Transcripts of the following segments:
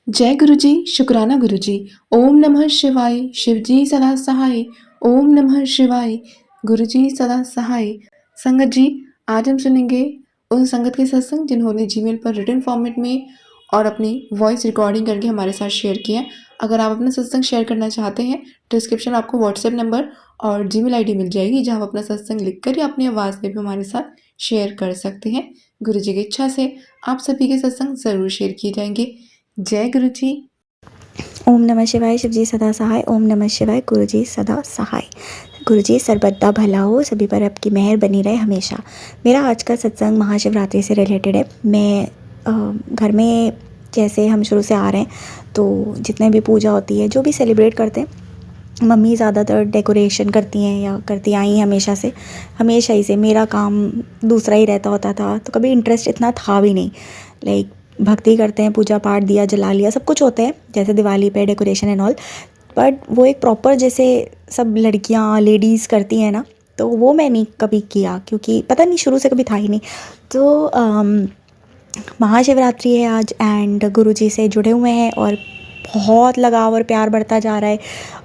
जय गुरु जी, शुक्राना गुरु जी। ओम नमः शिवाय, शिव जी सदा सहाय। ओम नमः शिवाय, गुरु जी सदा सहाय। संगत जी, आज हम सुनेंगे उन संगत के सत्संग जिन्होंने जीमेल पर रिटन फॉर्मेट में और अपनी वॉइस रिकॉर्डिंग करके हमारे साथ शेयर किया है। अगर आप अपना सत्संग शेयर करना चाहते हैं, डिस्क्रिप्शन आपको व्हाट्सएप नंबर और जीमेल आईडी मिल जाएगी, जहाँ आप अपना सत्संग लिखकर या अपनी आवाज़ में भी हमारे साथ शेयर कर सकते हैं। गुरु जी की इच्छा से आप सभी के सत्संग ज़रूर शेयर किए जाएंगे। जय गुरु जी। ओम नमः शिवाय, शिव जी सदा सहाय। ओम नमः शिवाय, गुरु जी सदा सहाय। गुरु जी सर्वदा भला हो, सभी पर आपकी मेहर बनी रहे हमेशा। मेरा आज का सत्संग महाशिवरात्रि से रिलेटेड है। मैं घर में जैसे हम शुरू से आ रहे हैं, तो जितने भी पूजा होती है, जो भी सेलिब्रेट करते हैं, मम्मी ज़्यादातर डेकोरेशन करती हैं या करती आई हैं हमेशा ही से। मेरा काम दूसरा ही रहता होता था, तो कभी इंटरेस्ट इतना था भी नहीं। लाइक भक्ति करते हैं, पूजा पाठ, दिया जला लिया, सब कुछ होते हैं जैसे दिवाली पे डेकोरेशन एंड ऑल, बट वो एक प्रॉपर जैसे सब लड़कियां लेडीज़ करती हैं ना, तो वो मैं नहीं कभी किया, क्योंकि पता नहीं शुरू से कभी था ही नहीं। तो महाशिवरात्रि है आज एंड गुरुजी से जुड़े हुए हैं और बहुत लगाव और प्यार बढ़ता जा रहा है।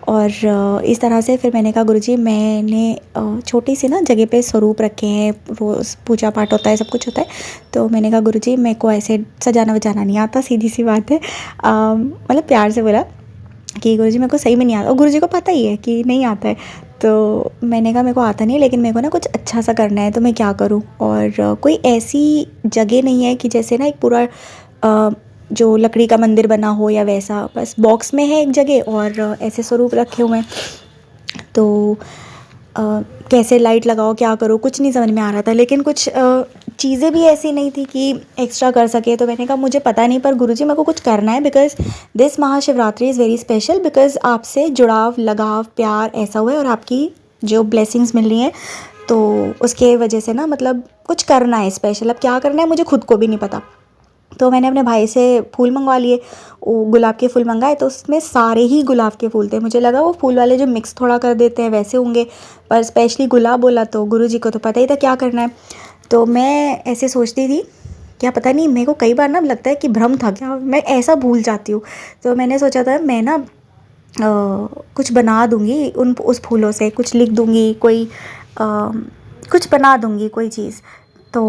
और इस तरह से फिर मैंने कहा गुरुजी, मैंने छोटी सी ना जगह पे स्वरूप रखे हैं, रोज़ पूजा पाठ होता है, सब कुछ होता है। तो मैंने कहा गुरुजी, मेरे को ऐसे सजाना वजाना नहीं आता, सीधी सी बात है। मतलब प्यार से बोला कि गुरुजी मेरे को सही में नहीं आता, और गुरुजी को पता ही है कि नहीं आता है। तो मैंने कहा मेरे को आता नहीं, लेकिन मेरे को ना कुछ अच्छा सा करना है, तो मैं क्या करूँ। और कोई ऐसी जगह नहीं है कि जैसे ना एक पूरा जो लकड़ी का मंदिर बना हो या वैसा, बस बॉक्स में है एक जगह और ऐसे स्वरूप रखे हुए हैं। तो कैसे लाइट लगाओ, क्या करो, कुछ नहीं समझ में आ रहा था। लेकिन कुछ चीज़ें भी ऐसी नहीं थी कि एक्स्ट्रा कर सके। तो मैंने कहा मुझे पता नहीं, पर गुरुजी मेरे को कुछ करना है, because this Mahashivratri is very special, because आपसे जुड़ाव, लगाव, प्यार ऐसा हुआ है और आपकी जो ब्लेसिंग्स मिल रही हैं, तो उसके वजह से ना मतलब कुछ करना है स्पेशल। अब क्या करना है मुझे खुद को भी नहीं पता। तो मैंने अपने भाई से फूल मंगवा लिए, वो गुलाब के फूल मंगाए, तो उसमें सारे ही गुलाब के फूल थे। मुझे लगा वो फूल वाले जो मिक्स थोड़ा कर देते हैं वैसे होंगे, पर स्पेशली गुलाब बोला तो गुरुजी को तो पता ही था क्या करना है। तो मैं ऐसे सोचती थी, क्या पता नहीं, मेरे को कई बार ना लगता है कि भ्रम था क्या, मैं ऐसा भूल जाती हूँ। तो मैंने सोचा था मैं ना कुछ बना दूँगी उस फूलों से, कुछ लिख दूँगी, कोई कुछ बना दूँगी कोई चीज़। तो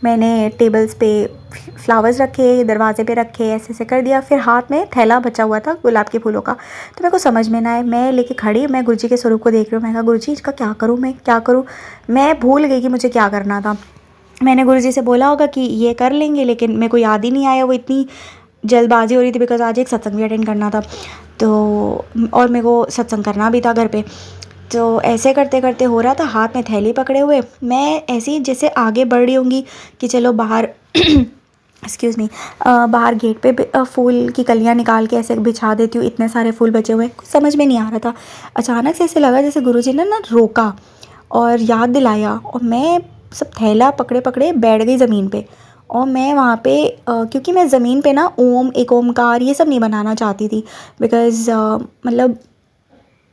मैंने टेबल्स पे फ्लावर्स रखे, दरवाजे पे रखे, ऐसे ऐसे कर दिया। फिर हाथ में थैला बचा हुआ था गुलाब के फूलों का, तो मेरे को समझ में ना आए, मैं लेके खड़ी, मैं गुरुजी के स्वरूप को देख रही हूँ। मैं कहा गुरुजी इसका क्या करूँ, मैं क्या करूँ। मैं भूल गई कि मुझे क्या करना था। मैंने गुरुजी से बोला होगा कि ये कर लेंगे, लेकिन मेरे को याद ही नहीं आया। वो इतनी जल्दबाजी हो रही थी, बिकॉज आज एक सत्संग भी अटेंड करना था, तो और मेरे को सत्संग करना भी था घर पे। तो ऐसे करते करते हो रहा था, हाथ में थैली पकड़े हुए मैं ऐसे ही जैसे आगे बढ़ रही होंगी कि चलो बाहर एक्सक्यूज़ मी, बाहर गेट पे फूल की कलियां निकाल के ऐसे बिछा देती हूँ। इतने सारे फूल बचे हुए, कुछ समझ में नहीं आ रहा था। अचानक से ऐसे लगा जैसे गुरुजी ने ना रोका और याद दिलाया, और मैं सब थैला पकड़े पकड़े बैठ गई ज़मीन पे। और मैं वहाँ पे क्योंकि मैं ज़मीन पे ना एक ओमकार ये सब नहीं बनाना चाहती थी, बिकॉज़ मतलब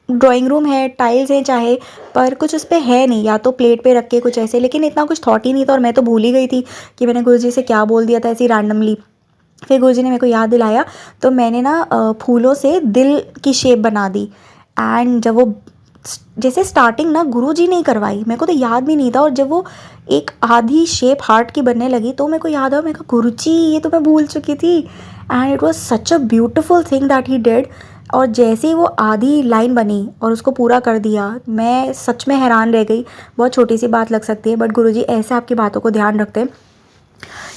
ड्राइंग रूम है, टाइल्स हैं चाहे, पर कुछ उस पर है नहीं, या तो प्लेट पे रख के कुछ ऐसे। लेकिन इतना कुछ थॉट ही नहीं था, और मैं तो भूल ही गई थी कि मैंने गुरुजी से क्या बोल दिया था ऐसी रैंडमली। फिर गुरुजी ने मेरे को याद दिलाया, तो मैंने ना फूलों से दिल की शेप बना दी। एंड जब वो जैसे स्टार्टिंग ना गुरुजी ने ही करवाई, मेरे को तो याद भी नहीं था, और जब वो एक आधी शेप हार्ट की बनने लगी, तो मेरे को याद आया, मैं कहा गुरुजी ये तो मैं भूल चुकी थी। And it was such a beautiful thing that he did. और जैसे ही वो आधी लाइन बनी और उसको पूरा कर दिया, मैं सच में हैरान रह गई। बहुत छोटी सी बात लग सकती है, बट गुरुजी ऐसे आपकी बातों को ध्यान रखते हैं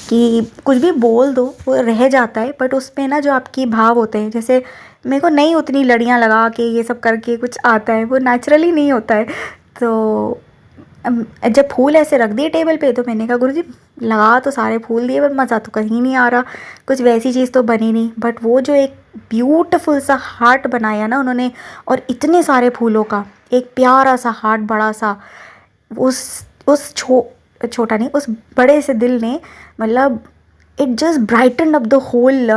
कि कुछ भी बोल दो वो रह जाता है, बट उसमें ना जो आपकी भाव होते हैं, जैसे मेरे को नहीं उतनी लड़ियाँ लगा के ये सब करके कुछ आता है, वो नेचुरली नहीं होता है। तो जब फूल ऐसे रख दिए टेबल पे, तो मैंने कहा गुरुजी लगा तो सारे फूल दिए, पर मज़ा तो कहीं नहीं आ रहा, कुछ वैसी चीज़ तो बनी नहीं। बट वो जो एक ब्यूटीफुल सा हार्ट बनाया ना उन्होंने, और इतने सारे फूलों का एक प्यारा सा हार्ट, बड़ा सा, उस छोटा नहीं, उस बड़े से दिल ने, मतलब it just brighten up the whole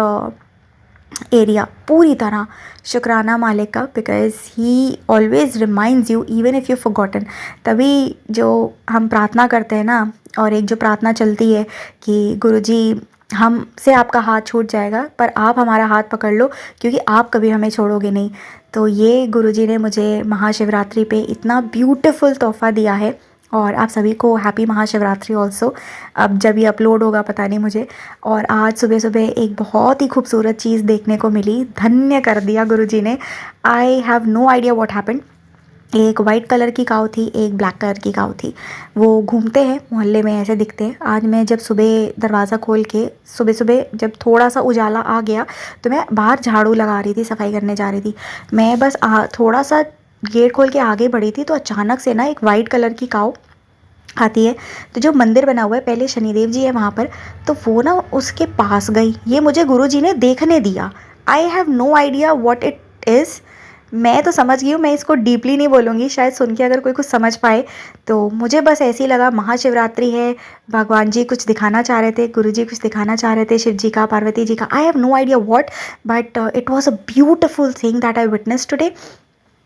area पूरी तरह। शुक्राना मालिक का, because he always reminds you even if you forgotten. तभी जो हम प्रार्थना करते हैं ना, और एक जो प्रार्थना चलती है कि गुरुजी हमसे आपका हाथ छूट जाएगा, पर आप हमारा हाथ पकड़ लो, क्योंकि आप कभी हमें छोड़ोगे नहीं। तो ये गुरुजी ने मुझे महाशिवरात्रि पे इतना ब्यूटीफुल तोहफ़ा दिया है। और आप सभी को हैप्पी महाशिवरात्रि ऑल्सो। अब जब ये अपलोड होगा पता नहीं मुझे। और आज सुबह सुबह एक बहुत ही खूबसूरत चीज़ देखने को मिली, धन्य कर दिया गुरुजी ने। I have no idea what happened. एक वाइट कलर की काऊ थी, एक ब्लैक कलर की काऊ थी। वो घूमते हैं मोहल्ले में, ऐसे दिखते हैं। आज मैं जब सुबह दरवाज़ा खोल के सुबह सुबह जब थोड़ा सा उजाला आ गया तो मैं बाहर झाड़ू लगा रही थी, सफाई करने जा रही थी। मैं बस थोड़ा सा गेट खोल के आगे बढ़ी थी तो अचानक से ना एक वाइट कलर की काऊ आती है। तो जो मंदिर बना हुआ है, पहले शनिदेव जी है वहाँ पर, तो वो ना उसके पास गई। ये मुझे गुरुजी ने देखने दिया। I have no idea what it is. मैं तो समझ गई हूँ, मैं इसको डीपली नहीं बोलूँगी, शायद सुन के अगर कोई कुछ समझ पाए। तो मुझे बस ऐसे ही लगा महाशिवरात्रि है, भगवान जी कुछ दिखाना चाह रहे थे, गुरुजी कुछ दिखाना चाह रहे थे, शिव जी का, पार्वती जी का। I have no idea what, but it was a beautiful thing that I witness today.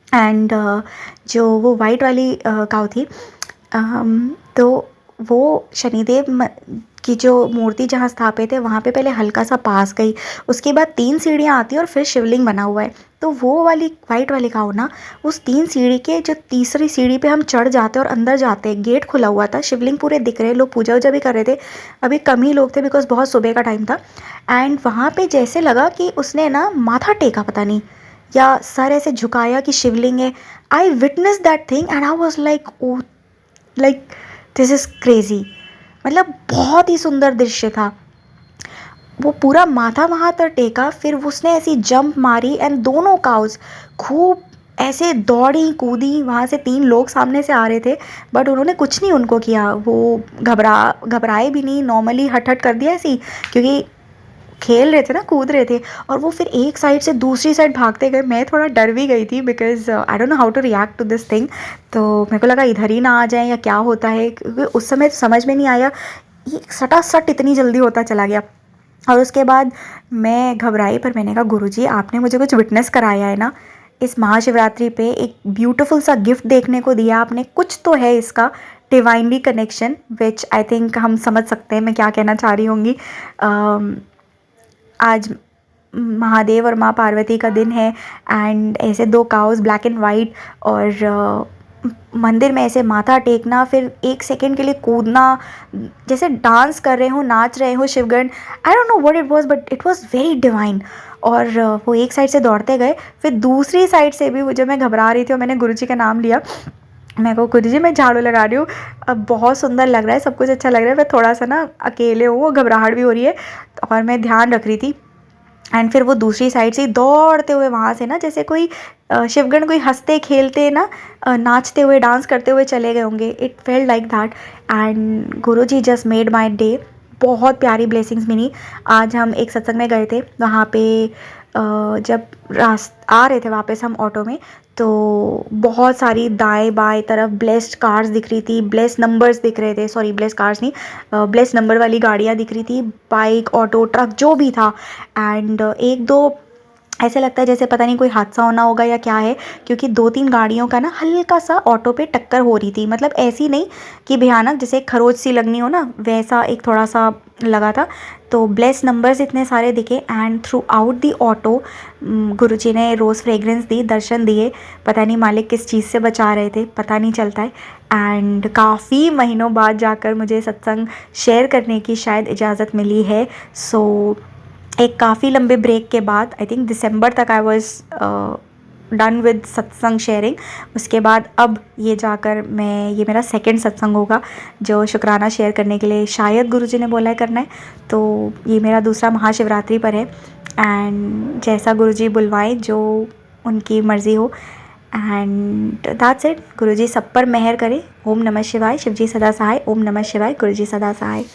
And जो वो वाइट वाली काऊ थी, तो वो शनिदेव की जो मूर्ति जहाँ स्थापित है वहाँ पे पहले हल्का सा पास गई। उसके बाद 3 सीढ़ियाँ आती हैं और फिर शिवलिंग बना हुआ है। तो वो वाली वाइट वाली काऊ ना, उस 3 सीढ़ी के जो तीसरी सीढ़ी पे हम चढ़ जाते हैं और अंदर जाते हैं। गेट खुला हुआ था, शिवलिंग पूरे दिख रहे, लोग पूजा वूजा भी कर रहे थे। अभी कम ही लोग थे बिकॉज बहुत सुबह का टाइम था। एंड वहाँ पे जैसे लगा कि उसने ना माथा टेका, पता नहीं, या सर ऐसे झुकाया कि शिवलिंग है। I witness that thing and I was like, oh, like this is crazy. मतलब बहुत ही सुंदर दृश्य था। वो पूरा माथा वहाँ तक टेका, फिर उसने ऐसी जंप मारी एंड दोनों काउज खूब ऐसे दौड़ी कूदी। वहाँ से 3 लोग सामने से आ रहे थे, बट उन्होंने कुछ नहीं उनको किया। वो घबराए भी नहीं, नॉर्मली हट हट कर दिया ऐसी, क्योंकि खेल रहे थे ना, कूद रहे थे। और वो फिर एक साइड से दूसरी साइड भागते गए। मैं थोड़ा डर भी गई थी because I don't know how to react to this thing. तो मेरे को लगा इधर ही ना आ जाए या क्या होता है, क्योंकि उस समय समझ में नहीं आया, ये सटासट इतनी जल्दी होता चला गया। और उसके बाद मैं घबराई, पर मैंने कहा गुरुजी आपने मुझे कुछ विटनेस कराया है ना, इस महाशिवरात्रि पे एक ब्यूटीफुल सा गिफ्ट देखने को दिया आपने, कुछ तो है इसका divinely connection, which I think हम समझ सकते हैं मैं क्या कहना चाह रही होंगी। आज महादेव और माँ पार्वती का दिन है एंड ऐसे 2 काउस ब्लैक एंड वाइट, और मंदिर में ऐसे माथा टेकना, फिर 1 सेकंड के लिए कूदना, जैसे डांस कर रहे हो, नाच रहे हो शिवगण। आई don't know what it was, but it was very divine. और वो एक साइड से दौड़ते गए, फिर दूसरी साइड से भी, वो जब मैं घबरा रही थी और मैंने गुरुजी का नाम लिया, मैं को गुरुजी मैं झाड़ू लगा रही हूँ, अब बहुत सुंदर लग रहा है, सब कुछ अच्छा लग रहा है, मैं थोड़ा सा ना अकेले हूँ, घबराहट भी हो रही है और मैं ध्यान रख रही थी। एंड फिर वो दूसरी साइड से दौड़ते हुए वहाँ से ना, जैसे कोई शिवगण कोई हंसते खेलते ना, नाचते हुए डांस करते हुए चले गए होंगे। It felt like that and Guruji just made my day. बहुत प्यारी ब्लेसिंग्स मिली। आज हम एक सत्संग में गए थे, वहाँ पे जब आ रहे थे वापस हम ऑटो में, तो बहुत सारी दाएं बाएं तरफ ब्लेस्ड कार्स दिख रही थी, ब्लेस्ड नंबर्स दिख रहे थे, सॉरी ब्लेस्ड कार्स नहीं, ब्लेस्ड नंबर वाली गाड़ियाँ दिख रही थी, बाइक ऑटो ट्रक जो भी था। एंड 1-2 ऐसे लगता है जैसे पता नहीं कोई हादसा होना होगा या क्या है, क्योंकि 2-3 गाड़ियों का ना हल्का सा ऑटो पे टक्कर हो रही थी। मतलब ऐसी नहीं कि भयानक, जैसे खरोच सी लगनी हो ना, वैसा एक थोड़ा सा लगा था। तो ब्लेस नंबर्स इतने सारे दिखे and throughout the auto Guruji ने रोज़ फ्रेगरेंस दी, दर्शन दिए। पता नहीं मालिक किस चीज़ से बचा रहे थे, पता नहीं चलता है। एंड काफ़ी महीनों बाद जाकर मुझे सत्संग शेयर करने की शायद इजाज़त मिली है। सो एक काफ़ी लंबे ब्रेक के बाद, आई थिंक दिसंबर तक आई वॉज डन विद सत्संग शेयरिंग। उसके बाद अब ये जाकर ये मेरा सेकंड सत्संग होगा जो शुक्राना शेयर करने के लिए शायद गुरुजी ने बोला है करना है। तो ये मेरा दूसरा महाशिवरात्रि पर है एंड जैसा गुरुजी बुलवाएं, जो उनकी मर्ज़ी हो। And that's it. गुरुजी सब पर मेहर करे। ओम नमः शिवाय। शिवजी सदा सहाय। ओम नमः शिवाय। गुरुजी सदा सहाय।